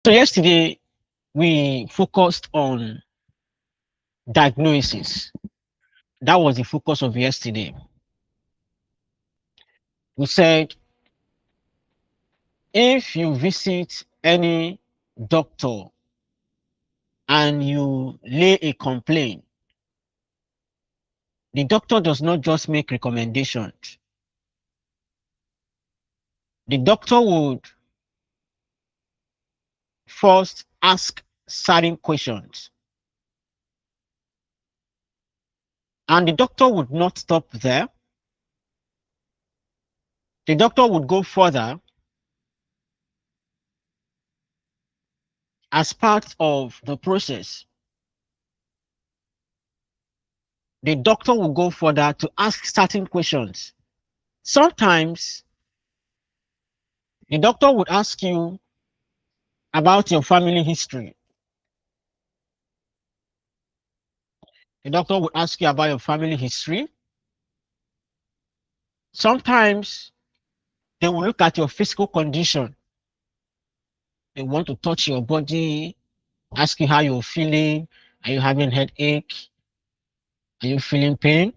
So yesterday we focused on diagnosis. That was the focus of yesterday. We said if you visit any doctor and you lay a complaint, the doctor does not just make recommendations. The doctor would first ask certain questions. And the doctor would not stop there. The doctor would go further as part of the process. The doctor will go further to ask certain questions. Sometimes the doctor would ask you about your family history. The doctor would ask you about your family history. Sometimes they will look at your physical condition. They want to touch your body, ask you how you're feeling. Are you having headache? Are you feeling pain?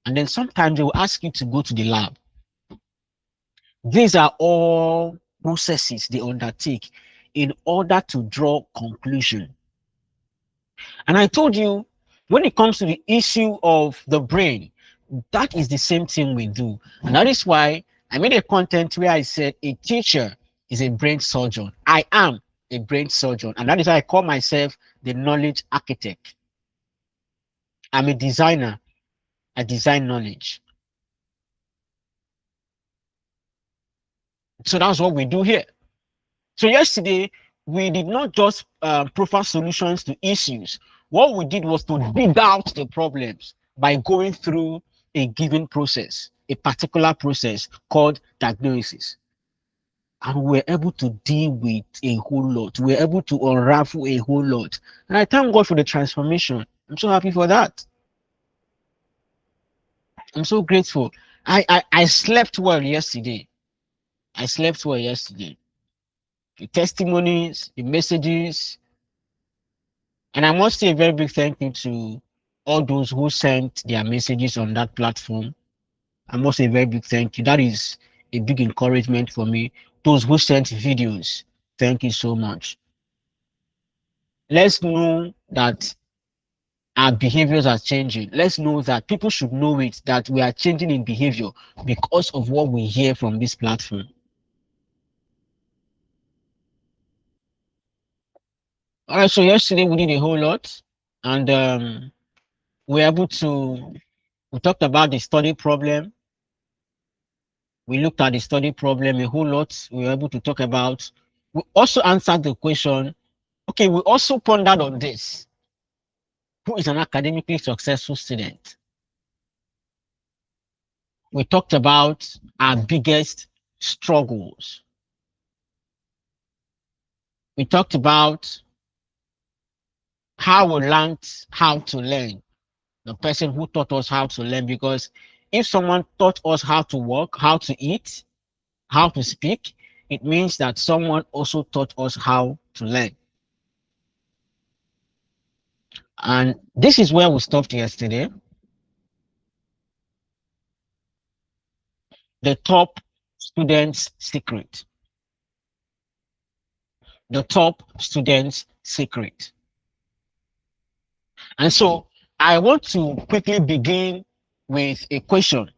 And then sometimes they will ask you to go to the lab. These are all processes they undertake in order to draw conclusion. And I told you, when it comes to the issue of the brain, that is the same thing we do. And that is why I made a content where I said a teacher is a brain surgeon. I am a brain surgeon. And that is why I call myself the knowledge architect. I'm a designer. I design knowledge. So that's what we do here. So yesterday, we did not just proffer solutions to issues. What we did was to dig out the problems by going through a given process, a particular process called diagnosis. And we were able to deal with a whole lot. We were able to unravel a whole lot. And I thank God for the transformation. I'm so happy for that. I'm so grateful. I slept well yesterday. I slept well yesterday. The testimonies, the messages, and I must say a very big thank you to all those who sent their messages on that platform. I must say a very big thank you. That is a big encouragement for me. Those who sent videos, thank you so much. Let's know that our behaviors are changing. Let's know that people should know it, that we are changing in behavior because of what we hear from this platform. All right, so yesterday we did a whole lot, and we're able to, we talked about the study problem. We looked at the study problem a whole lot. We were able to talk about, we also answered the question, okay, we also pondered on this. Who is an academically successful student? We talked about our biggest struggles. We talked about how we learned how to learn, the person who taught us how to learn, because if someone taught us how to walk, how to eat, how to speak, it means that someone also taught us how to learn. And this is where we stopped yesterday. The top student's secret. The top student's secret. And so I want to quickly begin with a question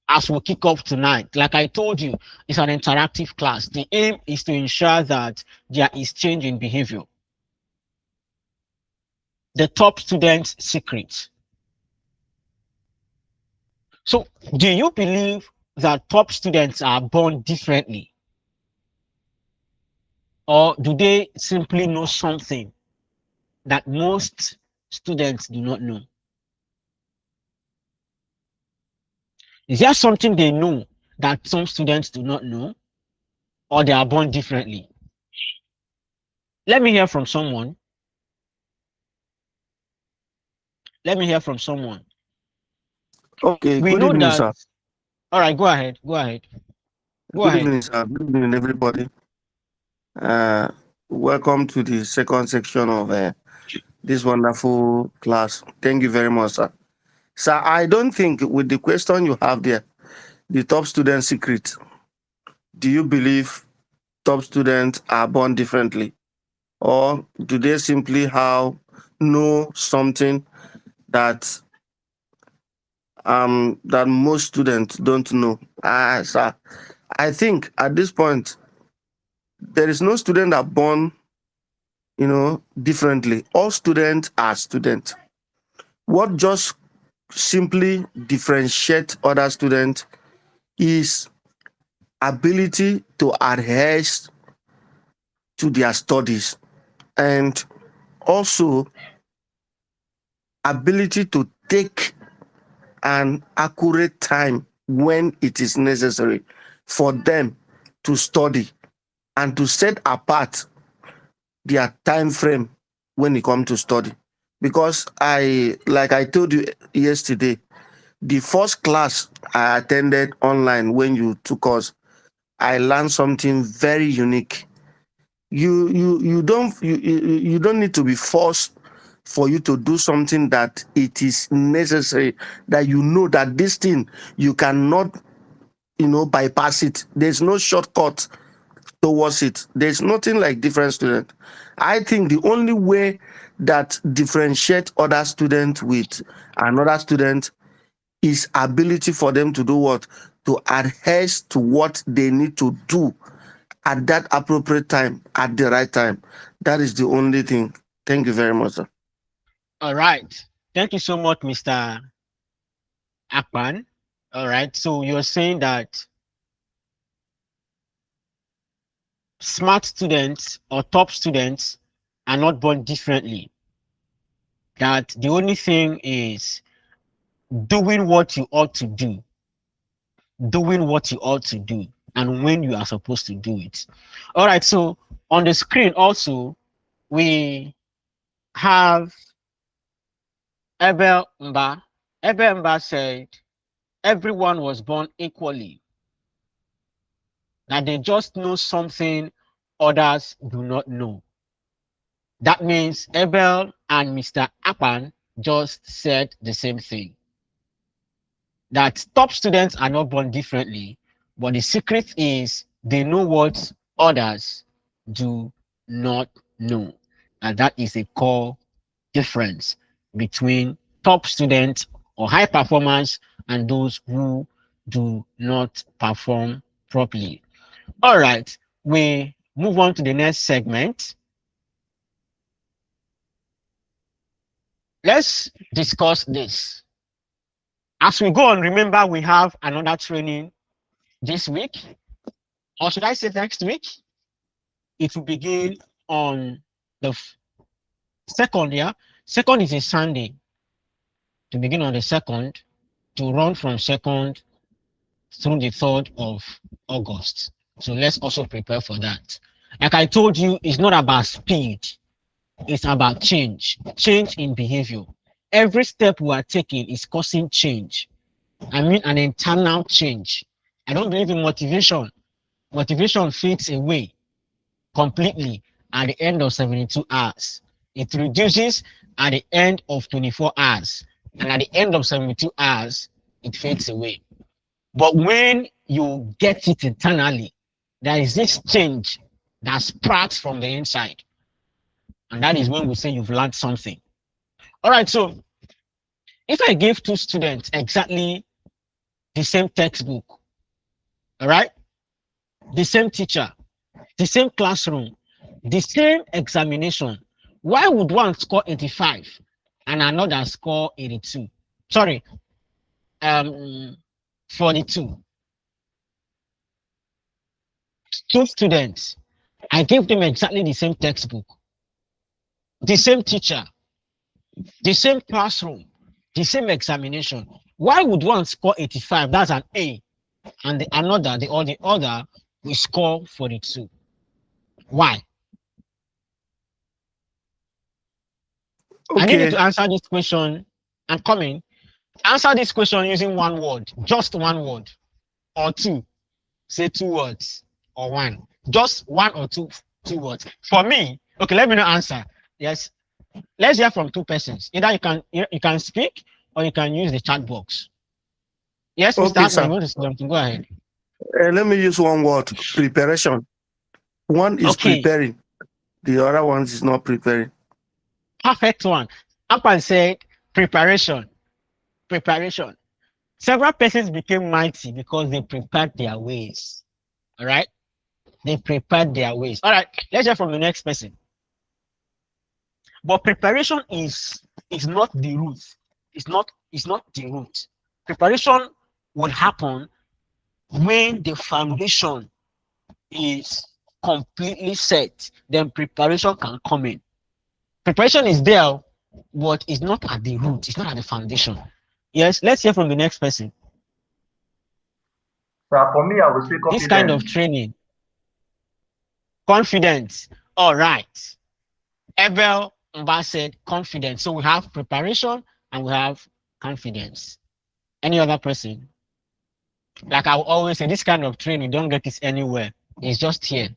as we kick off tonight. Like I told you, it's an interactive class. The aim is to ensure that there is change in behavior. The top student's secret. So, do you believe that top students are born differently? Or do they simply know something that most students do not know? Is there something they know that some students do not know, or they are born differently? Let me hear from someone. Let me hear from someone. Okay, We good know evening, that. sir. All right, go ahead. Go ahead. Go Good ahead. evening, sir. Good evening, everybody. Uh, Welcome to the second section of this wonderful class. Thank you very much, sir. Sir, I don't think with the question you have there, the top student secret, do you believe top students are born differently? Or do they simply have know something that that most students don't know? Sir, I think at this point there is no student that born differently. All students are students. What just simply differentiate other students is ability to adhere to their studies, and also ability to take an accurate time when it is necessary for them to study and to set apart their time frame when it comes to study. Because like I told you yesterday, the first class I attended online when you took us, I learned something very unique. You don't need to be forced for you to do something that it is necessary, that you know that this thing you cannot bypass it. There's no shortcut towards it. There's nothing like different student. I think the only way that differentiate other student with another student is ability for them to do what? To adhere to what they need to do at that appropriate time, at the right time. That is the only thing. Thank you very much, sir. All right. Thank you so much, Mr. Akpan. All right. So you're saying that smart students or top students are not born differently. That the only thing is doing what you ought to do, doing what you ought to do, and when you are supposed to do it. All right. So on the screen also, we have Ebel Mba. Ebel Mba said, everyone was born equally, that they just know something others do not know. That means Abel and Mr. Apan just said the same thing. That top students are not born differently, but the secret is they know what others do not know. And that is a core difference between top students or high performance and those who do not perform properly. All right, we move on to the next segment. Let's discuss this. As we go on, remember we have another training this week, or should I say next week? It will begin on the second, yeah? Second is a Sunday, to begin on the second, to run from second through the 3rd of August. So let's also prepare for that. Like I told you, it's not about speed, it's about change in behavior. Every step we are taking is causing change. I mean, an internal change. I don't believe in motivation. Motivation fades away completely at the end of 72 hours. It reduces at the end of 24 hours. And at the end of 72 hours, it fades away. But when you get it internally, there is this change that sparks from the inside. And that is when we say you've learned something. All right, so if I give two students exactly the same textbook, all right, the same teacher, the same classroom, the same examination, why would one score 85 and another score 82? Sorry, 42. Two students, I gave them exactly the same textbook, the same teacher, the same classroom, the same examination. Why would one score 85? That's an A. And the other will score 42. Why? I need you Okay, to answer this question. I'm coming. Answer this question using one word, just one word, or two. Say two words or one. Just one or two. To what? For me, okay, let me know answer. Yes, let's hear from two persons. Either you can speak or you can use the chat box. Yes, Mr. Okay, Akman, you sir. want to say something? Go ahead. Let me use one word: preparation. One is Okay, preparing, the other one is not preparing. perfect one. Akman said preparation. Preparation. Several persons became mighty because they prepared their ways. All right, they prepared their ways. All right, let's hear from the next person. But preparation is not the root. It's not the root. Preparation will happen when the foundation is completely set. Then preparation can come in. Preparation is there, but it's not at the root. It's not at the foundation. Yes, let's hear from the next person. So for me, I would say This kind confidence. of training, confidence. All right. Abel Mba said confidence. So we have preparation and we have confidence. Any other person? Like I will always say, this kind of training, you don't get this anywhere. It's just here.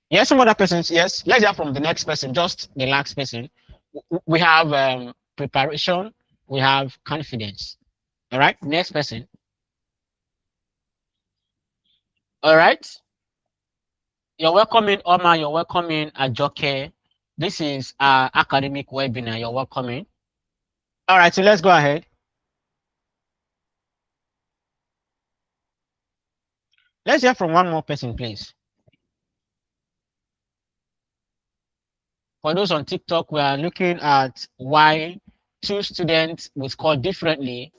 Yes, some other persons. Yes, let's hear from the next person. Just the last person. We have preparation. We have confidence. All right. Next person. All right. You're welcome in, Oma. You're welcome in, Ajoke. This is our academic webinar. You're welcome in. All right. So let's go ahead. Let's hear from one more person, please. For those on TikTok, we are looking at why two students will score differently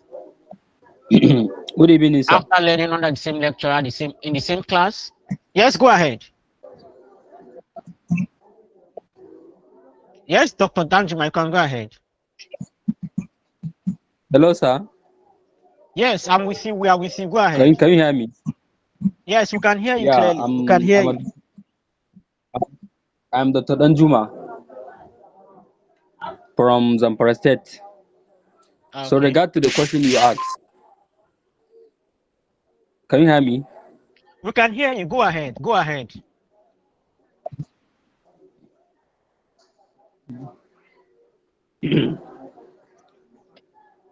Good evening, sir. after learning under the same lecturer, the same in the same class. Yes, go ahead. Yes, Dr. Danjuma, you can go ahead. Hello, sir. Yes, I'm with you. We are with you. Go Can you ahead. can you hear me? Yes, we can hear you Yeah, clearly. We can hear you. I'm Dr. Danjuma from Zamfara State. So, Okay. regard to the question you asked, can you hear me? We can hear you. Go ahead. Go ahead.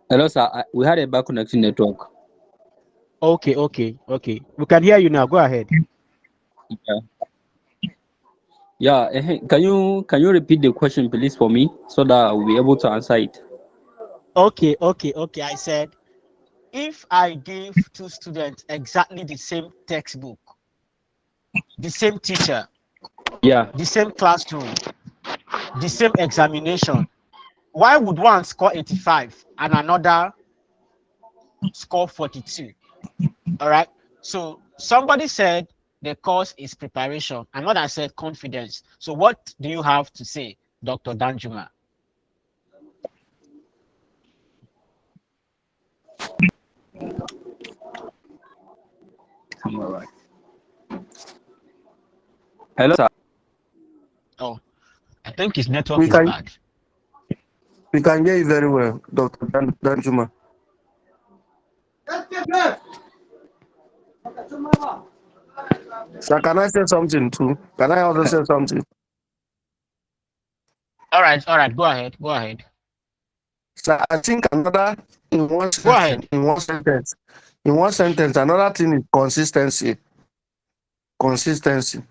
Hello, sir. We had a bad connection network. Okay, okay, okay. We can hear you now. Go ahead. Yeah. Yeah. Can you repeat the question, please, for me, so that I'll be able to answer it? Okay, okay, okay. I said if I give two students exactly the same textbook, the same teacher, Yeah. the same classroom, the same examination, why would one score 85 and another score 42? All right. So somebody said the course is preparation. Another said confidence. So what do you have to say, Dr. Danjuma? All right. Hello, sir. Oh, I think his network We is can bad. we can hear you very well, Dr. Danjuma. Sir, can I say something too? Can I also say something? All right, go ahead. Go ahead. So I think another in one Go sentence, ahead. another thing is consistency. Consistency.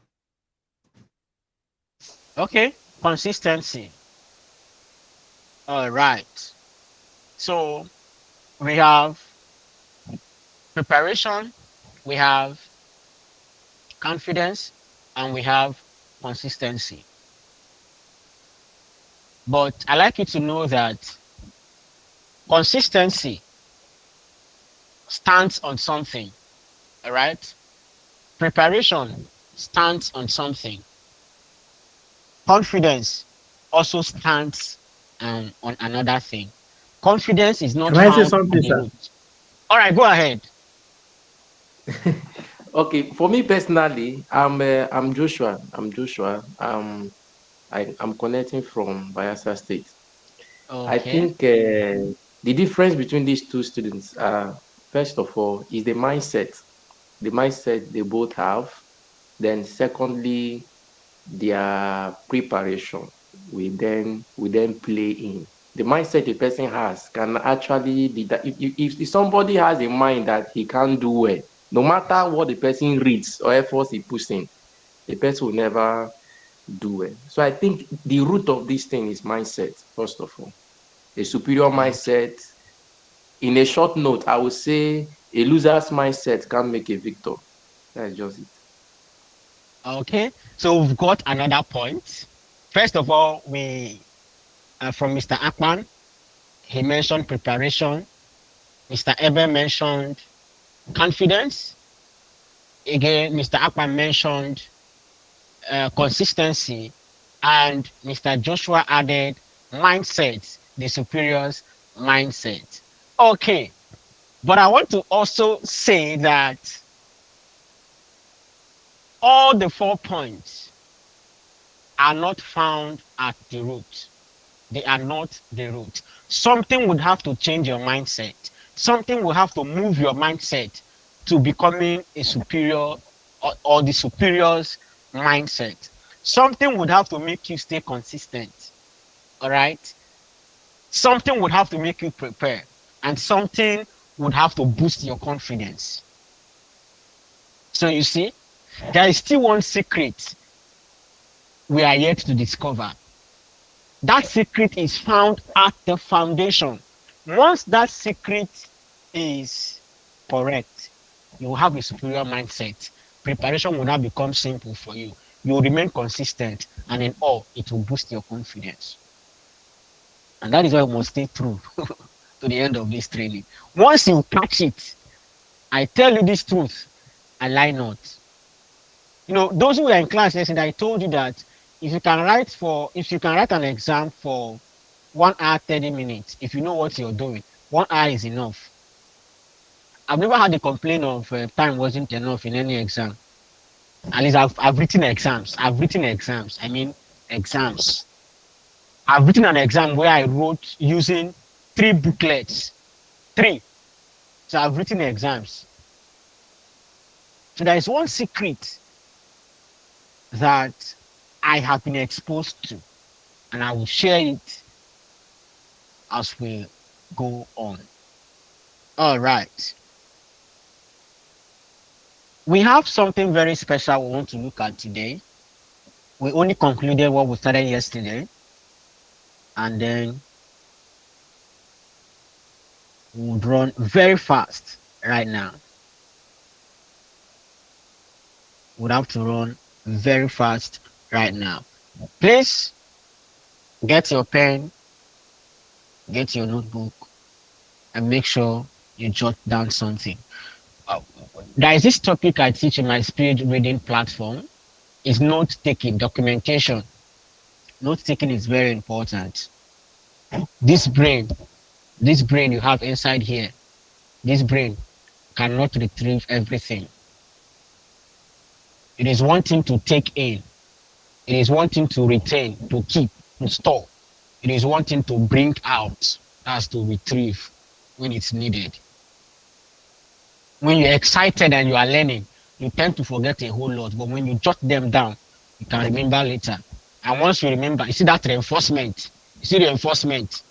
Okay. Consistency. All right. So we have preparation, we have confidence, and we have consistency. But I like you to know that consistency stands on something. All right. Preparation stands on something. Confidence also stands on another thing. Confidence is not Can I say found at something, the sir? root. All right, go ahead. Okay, for me personally, I'm Joshua. I'm Joshua. I'm connecting from Bayelsa State. I Okay. think the difference between these two students, first of all, is the mindset they both have. Then, secondly, their preparation will then play in. The mindset a person has can actually be that if somebody has a mind that he can't do well, no matter what the person reads or efforts he puts in, the person will never do well. So I think the root of this thing is mindset, first of all. A superior mindset. In a short note, I would say a loser's mindset can make a victor. That's just it. Okay, so we've got another point. First of all, we from Mr. Akman, he mentioned preparation. Mr. Eben mentioned confidence. Again, Mr. Akman mentioned consistency, and Mr. Joshua added mindset, the superior's mindset. Okay, but I want to also say that all the 4 points are not found at the root. They are not the root. Something would have to change your mindset. Something will have to move your mindset to becoming a superior, or the superior's mindset. Something would have to make you stay consistent. All right. Something would have to make you prepare, and something would have to boost your confidence. So you see, there is still one secret we are yet to discover. That secret is found at the foundation. Once that secret is correct, you will have a superior mindset. Preparation will now become simple for you. You will remain consistent, and in all, it will boost your confidence. And that is why we must stay true to the end of this training. Once you catch it, I tell you this truth, I lie not. You know, those who were in class yesterday, I told you that if you can write an exam for 1 hour 30 minutes, if you know what you're doing, 1 hour is enough. I've never had a complaint of time wasn't enough in any exam. At least I've written exams. I've written exams. I mean exams. I've written an exam where I wrote using 3 booklets. Three. So I've written exams. So there is one secret that I have been exposed to, and I will share it as we go on. All right. We have something very special we want to look at today. We only concluded what we started yesterday, and then we would run very fast right now. Would have to run very fast right now. Please get your pen, get your notebook, and make sure you jot down something. Uh, there is this topic I teach in my speed reading platform. Is note taking, documentation. Note taking is very important. This brain, this brain you have inside here, this brain cannot retrieve everything. It is one thing to take in, it is one thing to retain, to keep, to store. It is one thing to bring out, that's to retrieve when it's needed. When you're excited and you are learning, you tend to forget a whole lot, but when you jot them down, you can remember later. And once you remember, you see that reinforcement. You see reinforcement.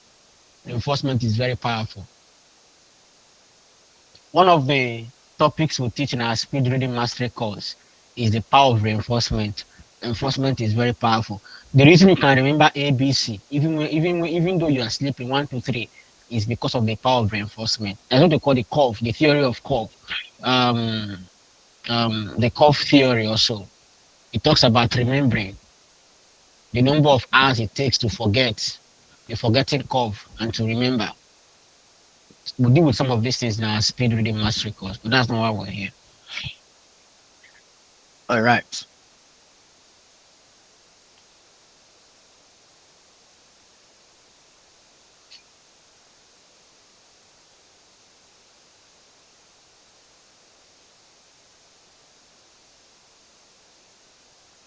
Reinforcement is very powerful. One of the topics we teach in our speed reading mastery course is the power of reinforcement. Reinforcement is very powerful. The reason you can remember ABC, even though you are sleeping 1, 2, 3, is because of the power of reinforcement. That's what they call the curve, the theory of curve. Um, the curve theory also. It talks about remembering the number of hours it takes to forget, the forgetting curve, and to remember. We'll deal with some of these things in our speed reading mastery course, but that's not why we're here. All right.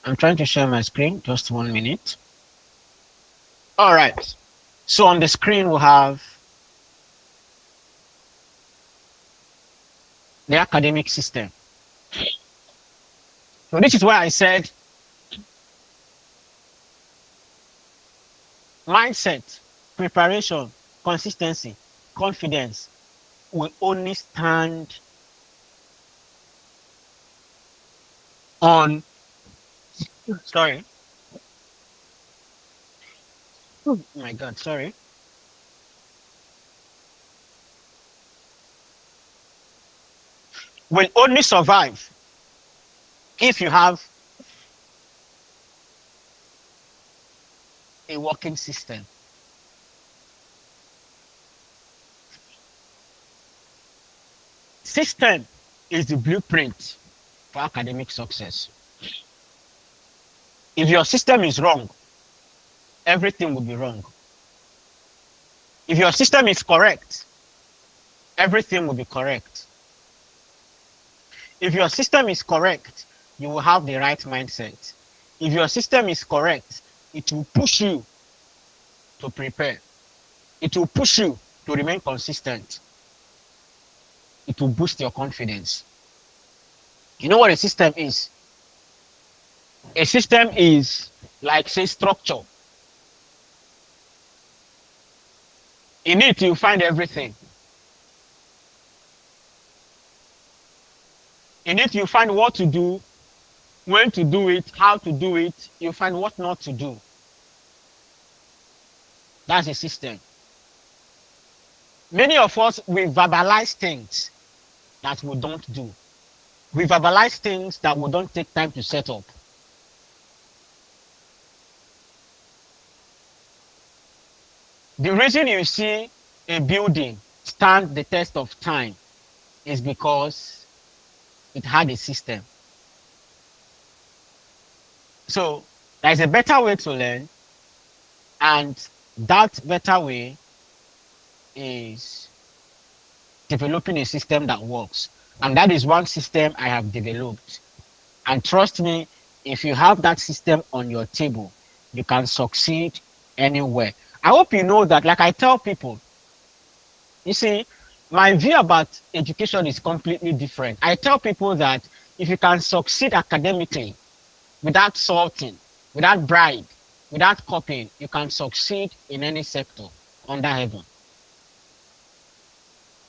I'm trying to share my screen. Just 1 minute. All right. So on the screen, we have the academic system. So this is why I said Mindset, preparation, consistency, confidence will only stand on, sorry, oh my God, sorry, will only survive if you have a working system. System is the blueprint for academic success. If your system is wrong, everything will be wrong. If your system is correct, everything will be correct. If your system is correct, you will have the right mindset. If your system is correct, it will push you to prepare. It will push you to remain consistent. It will boost your confidence. You know what a system is? A system is like, say, structure. In it, you find everything. In it, you find what to do, when to do it, how to do it. You find what not to do. That's a system. Many of us, we verbalize things that we don't do. We verbalize things that we don't take time to set up. The reason you see a building stand the test of time is because it had a system. So there's a better way to learn, and that better way is developing a system that works. And that is one system I have developed. And trust me, if you have that system on your table, you can succeed anywhere. I hope you know that, like I tell people, you see, my view about education is completely different. I tell people that if you can succeed academically without salting, without bribe, without copying, you can succeed in any sector under heaven.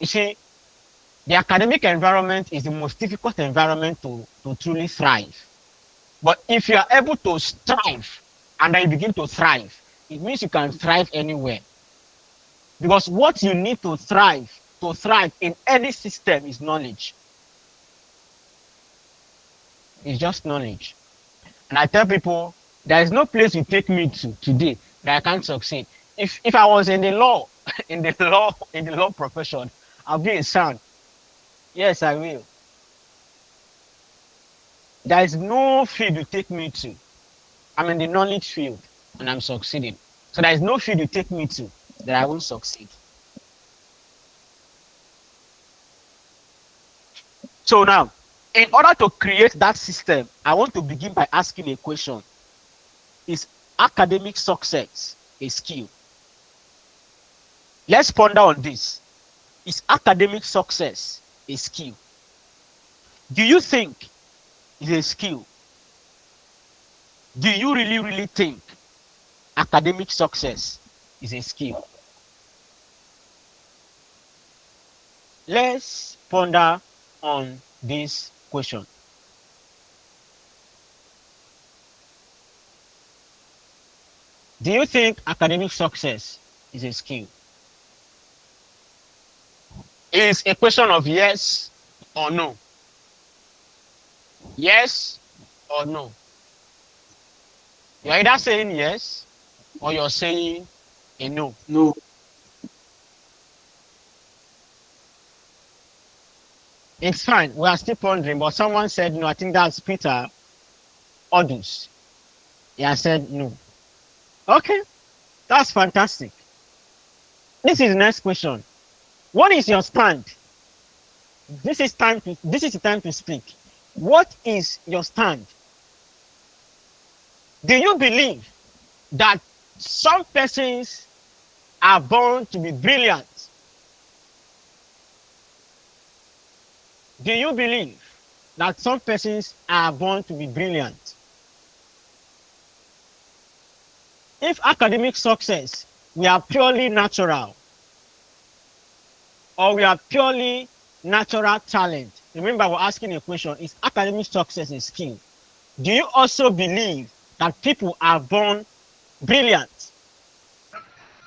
You see, the academic environment is the most difficult environment to truly thrive. But if you are able to strive and then you begin to thrive, it means you can thrive anywhere. Because what you need to thrive in any system is knowledge. It's just knowledge. And I tell people there is no place you take me to today that I can't succeed. If I was in the law, in the law profession, I'll be a son. Yes, I will. There is no field you take me to. I'm in the knowledge field and I'm succeeding. So there is no field you take me to that I won't succeed. So now, in order to create that system, I want to begin by asking a question. Is academic success a skill? Let's ponder on this. Is academic success a skill? Do you think it's a skill? Do you really, really think academic success is a skill? Let's ponder on this question. Do you think academic success is a skill? It's a question of yes or no. Yes or no. You're either saying yes or you're saying a no. No. It's fine. We are still pondering, but someone said no. I think that's Peter Odus. Yeah, I said no. Okay, that's fantastic. This is the next question. What is your stand? This is the time to speak. What is your stand? Do you believe that some persons are born to be brilliant? Do you believe that some persons are born to be brilliant? If academic success we are purely natural, or we are purely natural talent, remember we're asking a question: is academic success a skill? Do you also believe that people are born brilliant?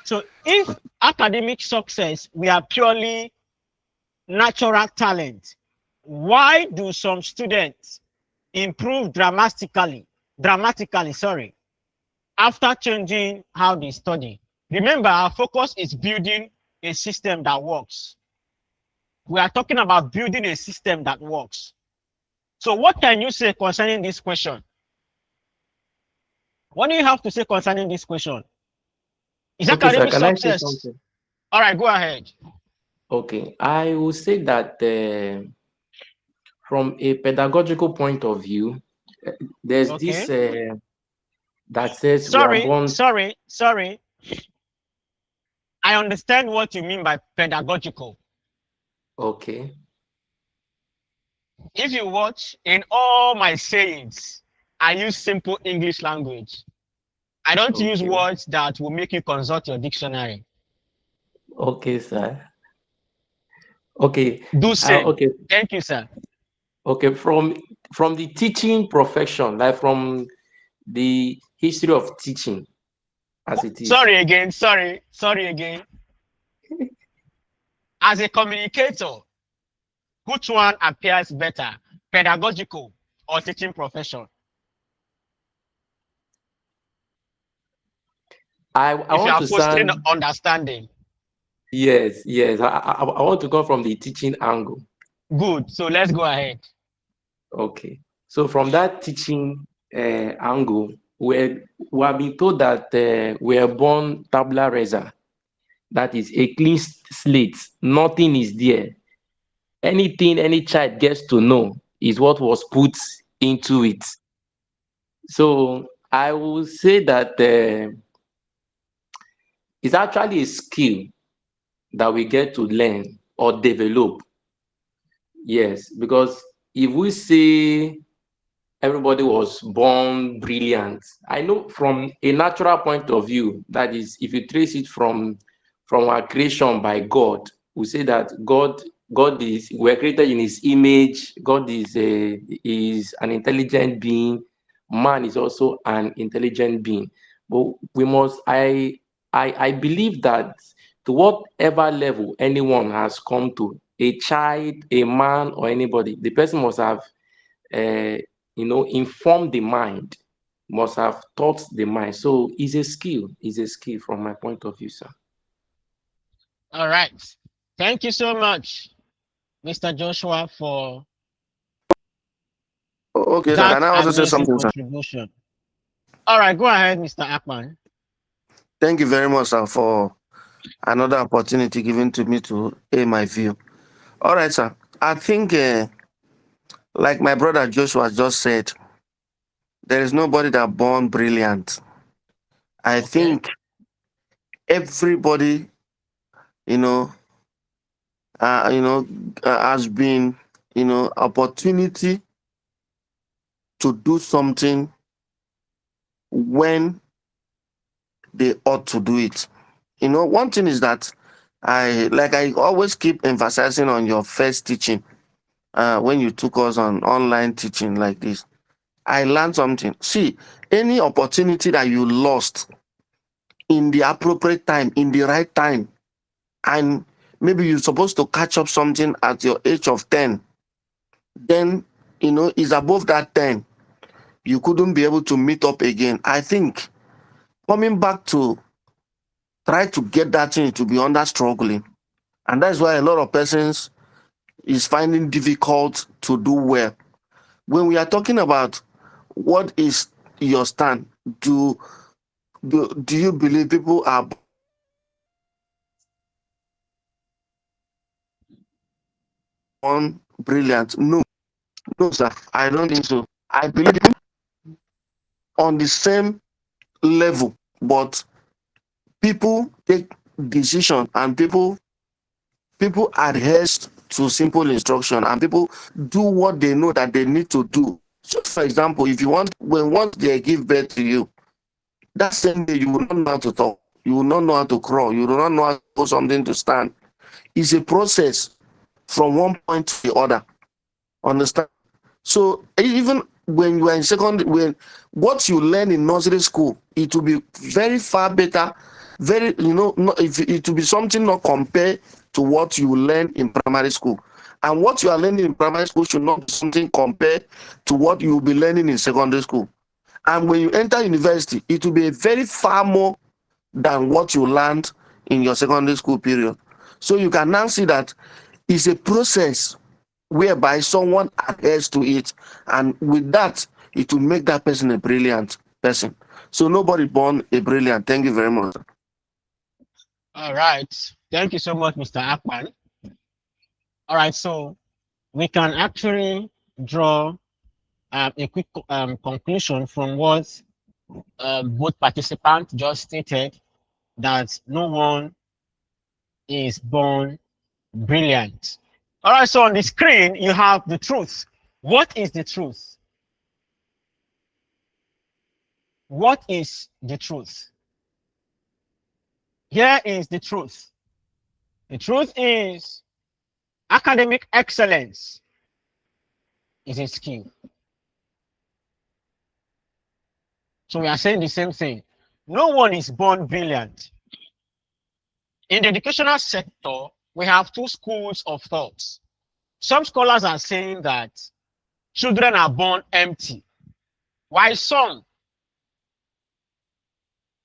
So if academic success we are purely natural talent, why do some students improve dramatically, sorry, after changing how they study? Remember, our focus is building a system that works. We are talking about building a system that works. So what can you say concerning this question? What do you have to say concerning this question? Is Okay, sir, academic can I say success? something? All right, go ahead. Okay, I will say that from a pedagogical point of view, uh, there's this Okay. that says we are Sorry, born. sorry, sorry. I understand what you mean by pedagogical. Okay, If you watch in all my sayings, I use simple English language. I don't use okay, words that will make you consult your dictionary. okay, sir. Okay, Do same. okay, Thank you, sir. okay. From the teaching profession, like from the history of teaching, as it is. Sorry again. Sorry again. As a communicator, which one appears better, pedagogical or teaching profession? I If you want are to fostering sound. understanding, Yes, yes. I want to come from the teaching angle. good. So let's go ahead. Okay. So from that teaching angle, we have been told that we are born tabula rasa. That is a clean slate. Nothing is there. Anything any child gets to know is what was put into it. So I will say that it's actually a skill that we get to learn or develop. Yes, because if we say everybody was born brilliant. I know from a natural point of view, that is, if you trace it from our creation by God, we say that God is we're created in His image. God is an intelligent being. Man is also an intelligent being. But we must I believe that to whatever level anyone has come to, a child, a man, or anybody, the person must have uh, inform the mind, must have taught the mind. So it's a skill from my point of view, sir. All right. Thank you so much, Mr. Joshua, for Okay, sir. Can that I also say amazing something, sir? contribution. All right, go ahead, Mr. Akman. Thank you very much, sir, for another opportunity given to me to air my view. All right, sir. I think, like my brother Joshua just said, there is nobody that born brilliant. I Okay. think everybody, you know, uh, you know, has been, opportunity to do something when they ought to do it. One thing is that I always keep emphasizing on your first teaching. When you took us on online teaching like this, I learned something. See, any opportunity that you lost in the appropriate time, in the right time, and maybe you're supposed to catch up something at your age of 10, then, is above that 10, you couldn't be able to meet up again. I think coming back to try to get that thing to be under struggling. And that's why a lot of persons is finding difficult to do well. When we are talking about what is your stand, do you believe people are born brilliant? No, no, sir. I don't think so. I believe on the same level, but people take decision and people adhere to simple instruction and people do what they know that they need to do. So, for example, if you want, when once they give birth to you, that same day you will not know how to talk, you will not know how to crawl, you will not know how to do something to stand. It's a process from one point to the other. Understand? So even when you are in secondary, when what you learn in nursery school, it will be very far better, very, if it will be something not compared to what you learn in primary school. And what you are learning in primary school should not be something compared to what you will be learning in secondary school. And when you enter university, it will be very far more than what you learned in your secondary school period. So you can now see that it's a process whereby someone adheres to it, and with that, it will make that person a brilliant person. So nobody born a brilliant. Thank you very much. All right. Thank you so much, Mr. Akpan. All right. So we can actually draw a quick conclusion from what both participants just stated, that no one is born brilliant. All right. So on the screen, you have the truth. What is the truth? What is the truth? Here is the truth. The truth is academic excellence is a skill. So we are saying the same thing. No one is born brilliant. In the educational sector, we have two schools of thoughts. Some scholars are saying that children are born empty, while some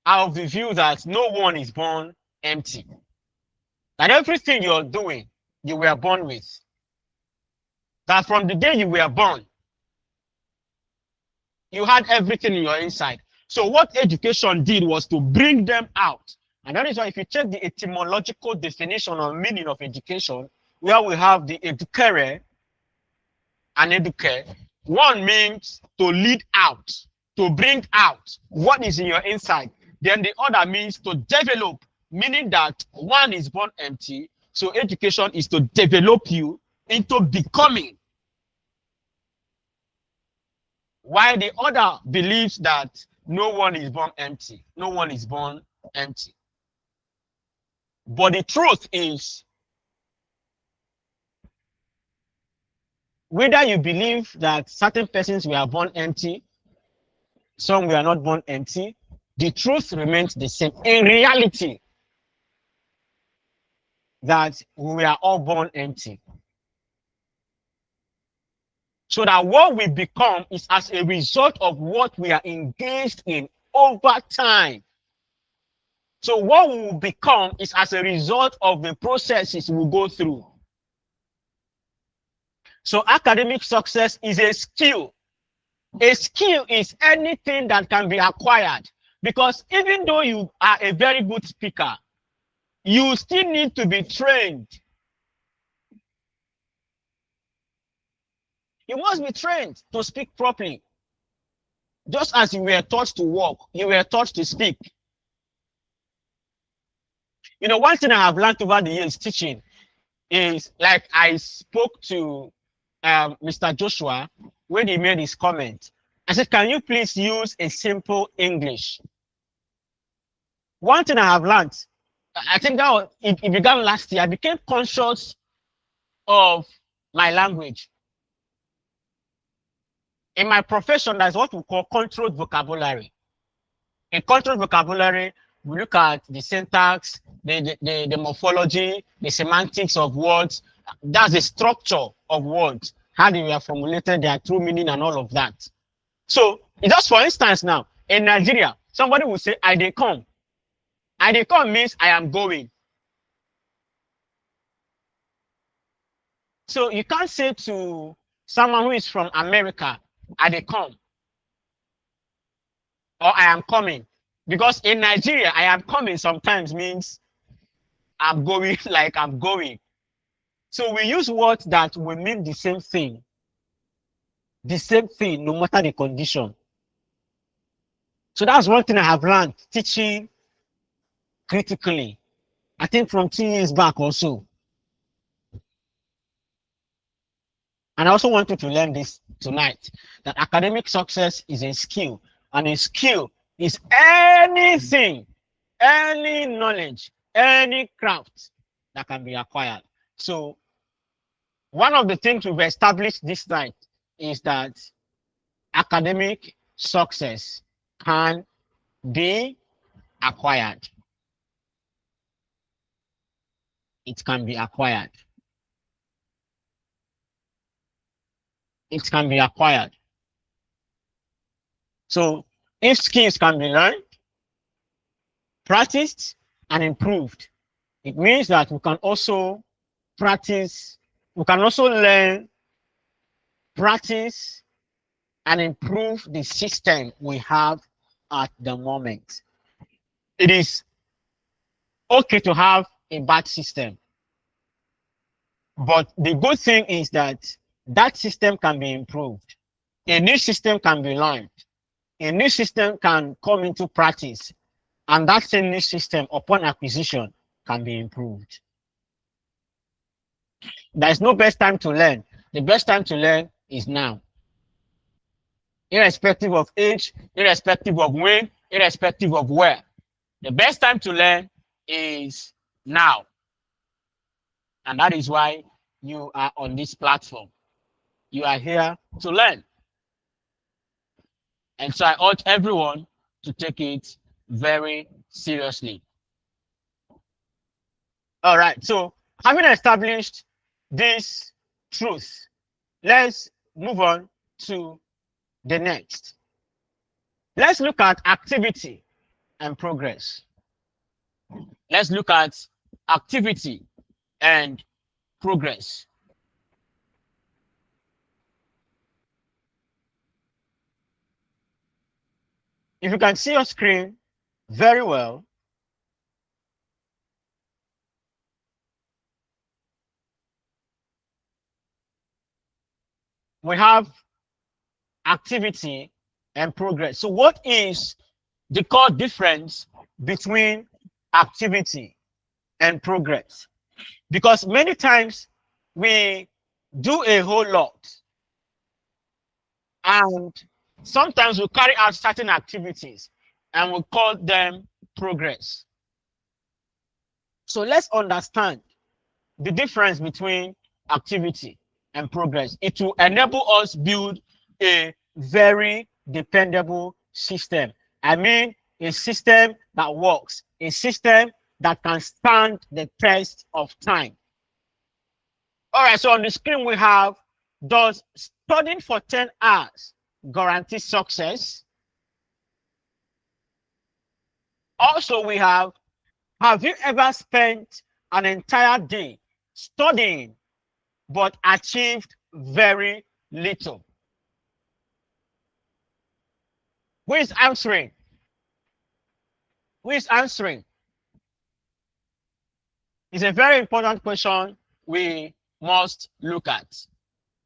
are of the view that no one is born empty. That everything you're doing, you were born with. That from the day you were born, you had everything in your inside. So what education did was to bring them out. And that is why if you check the etymological definition or meaning of education, where we have the educere and educare, one means to lead out, to bring out what is in your inside. Then the other means to develop, meaning that one is born empty. So education is to develop you into becoming. While the other believes that no one is born empty. No one is born empty. But the truth is, whether you believe that certain persons were born empty, some were not born empty, the truth remains the same. In reality, that we are all born empty. So that what we become is as a result of what we are engaged in over time. So what we will become is as a result of the processes we go through. So academic success is a skill. A skill is anything that can be acquired. Because even though you are a very good speaker, you still need to be trained. You must be trained to speak properly. Just as you were taught to walk, you were taught to speak. You know, one thing I have learned over the years teaching is, like I spoke to Mr. Joshua when he made his comment. I said, can you please use a simple English? One thing I have learned, I think that it began last year. I became conscious of my language. In my profession, that's what we call controlled vocabulary. In controlled vocabulary, we look at the syntax, the morphology, the semantics of words. That's the structure of words, how they were formulated, their true meaning, and all of that. So, just for instance, now in Nigeria, somebody will say, I dey come. I dey come means I am going. So, you can't say to someone who is from America, I dey come, or I am coming. Because in Nigeria, I am coming sometimes means I'm going like I'm going. So we use words that will mean the same thing no matter the condition. So that's one thing I have learned teaching critically. I think from 2 years back also. And I also want you to learn this tonight, that academic success is a skill, and a skill is anything, any knowledge, any craft that can be acquired. So one of the things we've established this night is that academic success can be acquired. It can be acquired. It can be acquired. So if skills can be learned, practiced, and improved, it means that we can also practice, we can also learn, practice, and improve the system we have at the moment. It is okay to have a bad system, but the good thing is that that system can be improved. A new system can be learned. A new system can come into practice, and that same new system, upon acquisition, can be improved. There is no best time to learn. The best time to learn is now, irrespective of age, irrespective of when, irrespective of where. The best time to learn is now. And that is why you are on this platform. You are here to learn. And so I urge everyone to take it very seriously. All right. So having established this truth, let's move on to the next. Let's look at activity and progress. Let's look at activity and progress. If you can see your screen very well, we have activity and progress. So what is the core difference between activity and progress? Because many times we do a whole lot, and sometimes we carry out certain activities and we call them progress. So let's understand the difference between activity and progress. It will enable us build a very dependable system. I mean, a system that works, a system that can stand the test of time. All right, so on the screen we have, does studying for 10 hours guarantee success? Also, we have you ever spent an entire day studying but achieved very little? Who is answering? Who is answering? It's a very important question we must look at.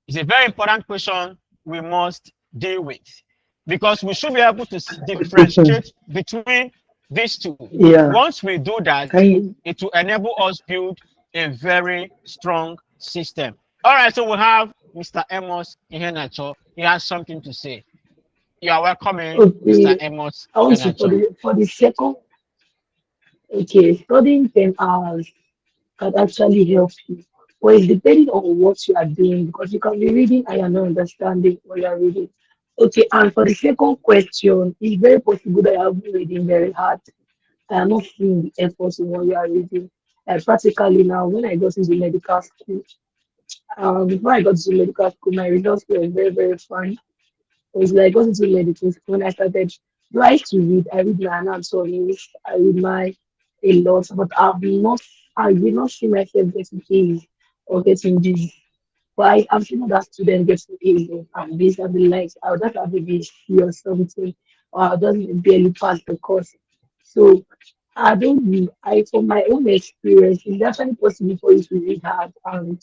It's a very important question we must deal with, because we should be able to Question. differentiate between these two. Yeah. Once we do that, Can you? it will enable us build a very strong system. All right, so we have Mr. Amos Ihenacho. He has something to say. You are welcome in, Mr. Okay. Amos I want to Ihenacho. for the second. Okay, studying 10 hours can actually help you. But it's depending on what you are doing because you can be reading and you're not understanding what you are reading. Okay, and for the second question, it's very possible that you have been reading very hard. I am not seeing the effort in what you are reading. Practically now, when I got into medical school, before I got to medical school, my results were very, very fine. It was like going to medicine school when I started. Do I used to read? I read my anatomies, I read my a lot, but I will not see myself getting A's or getting D's. But I've seen other students getting A's and B's and the likes. I would just have a B C or something, or I'll just barely pass the course. So I don't know. From my own experience, it's definitely possible for you to read hard and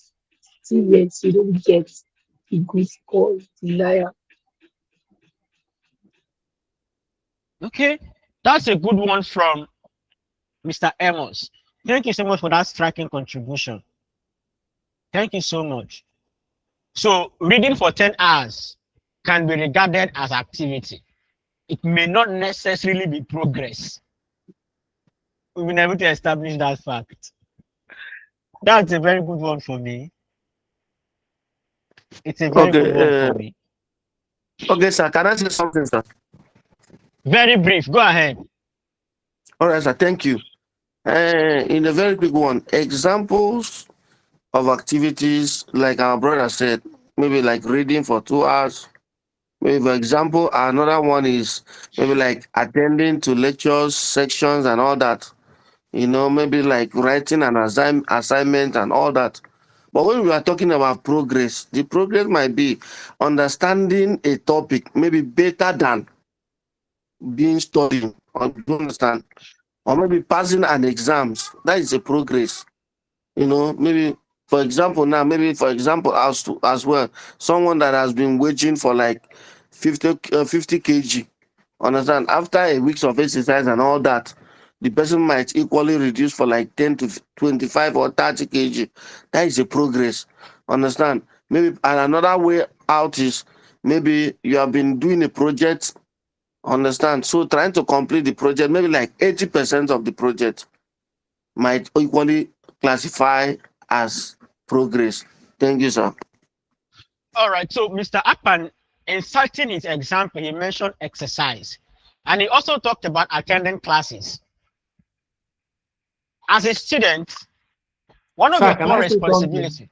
still yet you don't get a good score desired. Okay, that's a good one from Mr. Amos. Thank you so much for that striking contribution. Thank you so much. So reading for 10 hours can be regarded as activity. it may not necessarily be progress. We've been able to establish that fact. That's a very good one for me. It's a very good Okay, one for me. okay, sir. Can I say something, sir? Very brief. Go ahead. All right, sir. Thank you. In a very quick one, examples of activities like our brother said, maybe like reading for 2 hours. Maybe for example, another one is maybe like attending to lectures, sections, and all that. Maybe like writing an assignment and all that. But when we are talking about progress, the progress might be understanding a topic maybe better than being studying. You understand? Or maybe passing an exams. That is a progress. Maybe for example now, maybe for example as well, someone that has been waging for like 50 kg. Understand? After a weeks of exercise and all that, the person might equally reduce for like 10 to 25 or 30 kg. That is a progress. Understand? Maybe and another way out is maybe you have been doing a project. Understand? So trying to complete the project, maybe like 80% of the project might equally classify as progress. Thank you, sir. All right. So Mr. Akpan, in citing his example, he mentioned exercise. And he also talked about attending classes. As a student, one of Sir, your can core I say something? responsibilities.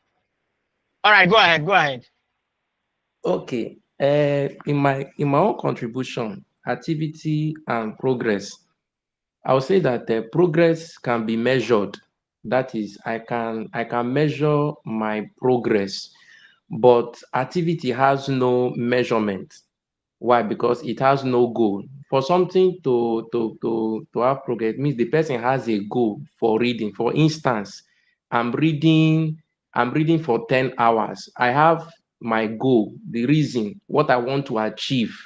All right, go ahead. Go ahead. Okay. In my own contribution, activity and progress, I would say that progress can be measured. That is, I can measure my progress, but activity has no measurement. Why? Because it has no goal. For something to have progress means the person has a goal for reading. For instance, I'm reading I'm reading for 10 hours. I have my goal, the reason, what I want to achieve.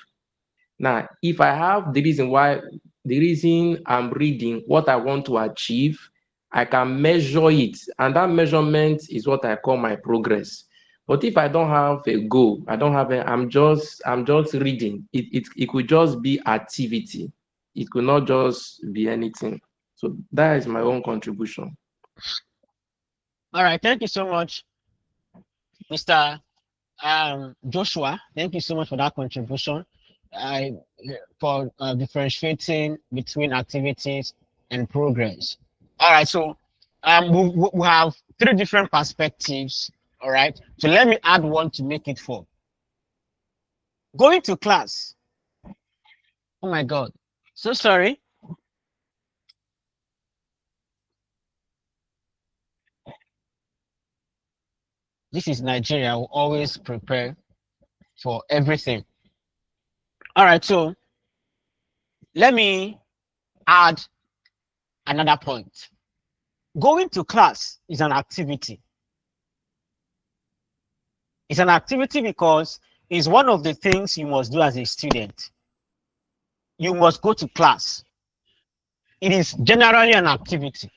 Now, if I have the reason I'm reading, what I want to achieve, I can measure it. And that measurement is what I call my progress. But if I don't have a goal, I don't have a, I'm just reading. It could just be activity. It could not just be anything. So that is my own contribution. All right. Thank you so much, Mr. Joshua. Thank you so much for that contribution. I for differentiating between activities and progress. All right. So we have three different perspectives. All right. So let me add one to make it four. Going to class. Oh my God. So sorry. This is Nigeria. We always prepare for everything. All right. So let me add another point. Going to class is an activity. It's an activity because it's one of the things you must do as a student. You must go to class. It is generally an activity.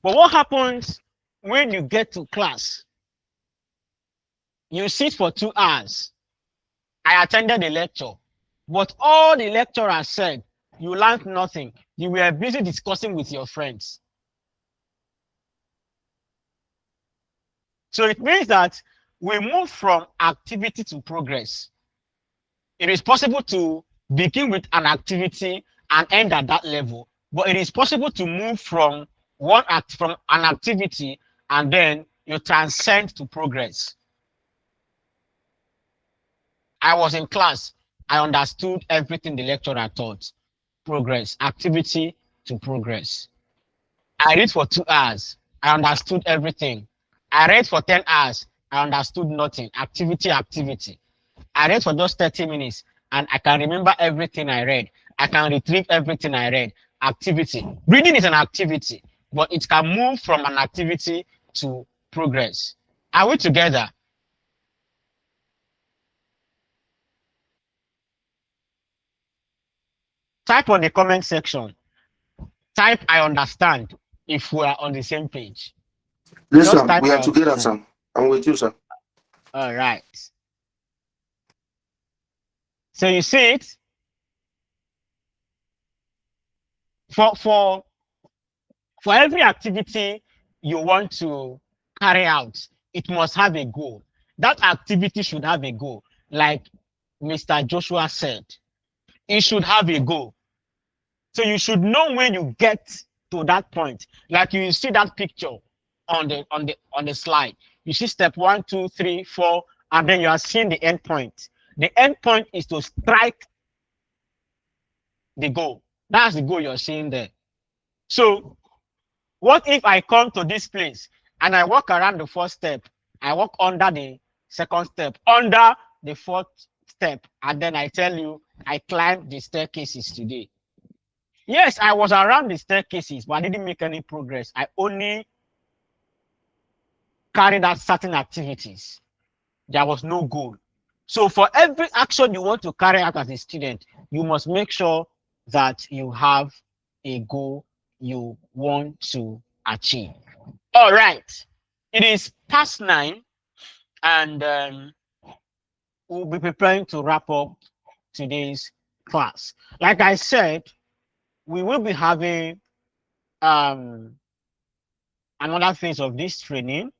But what happens when you get to class? You sit for 2 hours. I attended the lecture, but all the lecturer said, you learned nothing. You were busy discussing with your friends. So it means that we move from activity to progress. It is possible to begin with an activity and end at that level, but it is possible to move from from an activity and then you transcend to progress. I was in class. I understood everything the lecturer taught. Progress, activity to progress. I read for 2 hours. I understood everything. I read for 10 hours. I understood nothing. Activity, activity. I read for just 30 minutes and I can remember everything I read. I can retrieve everything I read. Activity. Reading is an activity, but it can move from an activity to progress. Are we together? Type on the comment section. Type I understand if we are on the same page. Yes, Just sir. type We I are together, understand. sir. I'm with you, sir. All right. So you see it? For for every activity you want to carry out, it must have a goal. That activity should have a goal. Like Mr. Joshua said, it should have a goal. So you should know when you get to that point. Like you see that picture on the slide. You see step 1, 2, 3, 4, and then you are seeing the end point. The end point is to strike the goal. That's the goal you're seeing there. So what if I come to this place and I walk around the first step, I walk under the second step, under the fourth step, and then I tell you I climbed the staircases today. Yes, I was around the staircases, but I didn't make any progress. I only carried out certain activities. There was no goal. So for every action you want to carry out as a student, you must make sure that you have a goal you want to achieve. All right. It is past 9, and we'll be preparing to wrap up today's class. Like I said, we will be having um, another phase of this training.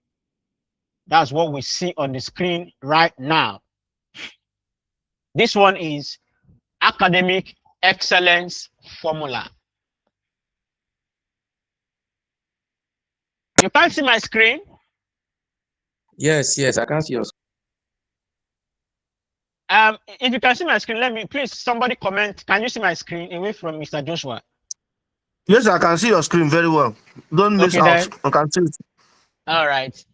That's what we see on the screen right now. This one is academic excellence formula. You can't see my screen? Yes, I can see your. If you can see my screen, let me please somebody comment. Can you see my screen away from Mr. Joshua? Yes, I can see your screen very well. Don't miss Okay, out. then. I can see it. All right.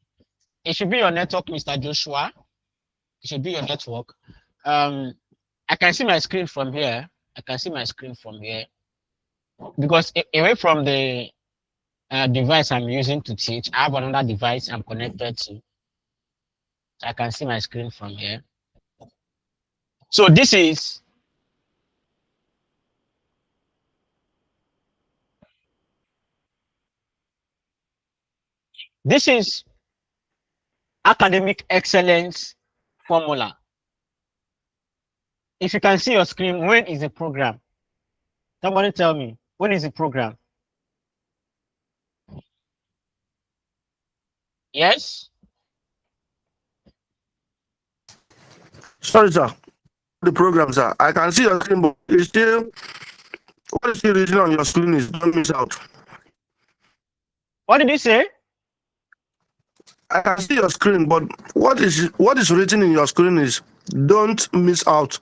It should be your network, Mr. Joshua. It should be your network. Um, I can see my screen from here. I can see my screen from here because away from the device I'm using to teach, I have another device I'm connected to. So I can see my screen from here. So this is academic excellence formula. If you can see your screen, when is the program? Somebody tell me, when is the program? Yes? Sorry, sir. The program, sir. I can see your screen, but it's still what is still written on your screen is don't miss out. What did you say? I can see your screen, but what is written in your screen is don't miss out.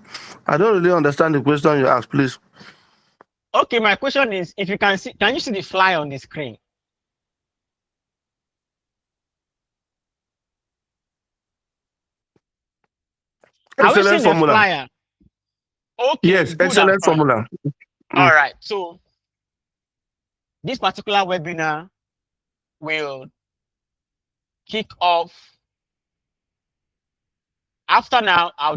I don't really understand the question you asked, please. Okay, my question is, if you can see, can you see the flyer on the screen? Are we Excellent seeing the formula. flyer? Okay, Yes, good and excellent fine. formula. All Mm. right, so this particular webinar will kick off. After now, I'll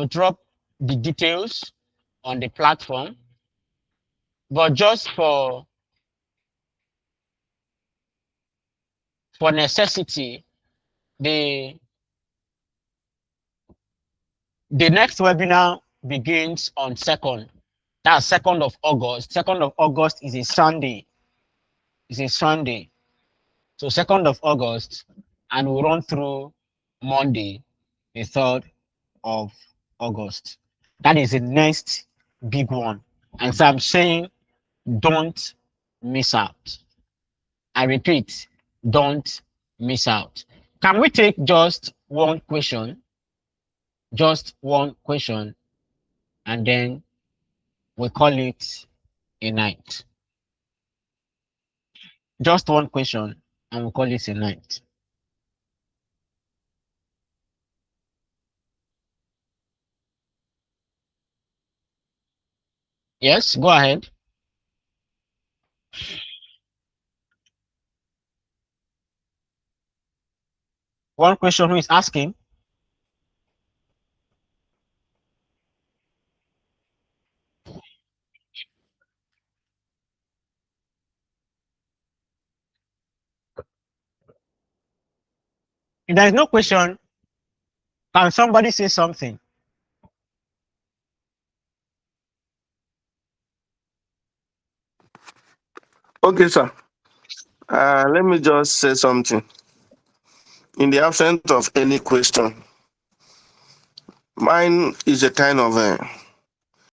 drop the details on the platform, but just for necessity, the the next webinar begins on 2nd. That's 2nd of August. 2nd of August is a Sunday. It's a Sunday. So 2nd of August, and we'll run through Monday, the 3rd of August. That is the next big one. And so I'm saying don't miss out. I repeat, don't miss out. Can we take just one question? Just one question, and then we call it a night. Just one question, and we call it a night. Yes, go ahead. One question who is asking. If there is no question, can somebody say something? Okay, sir. Let me just say something. In the absence of any question, mine is a kind of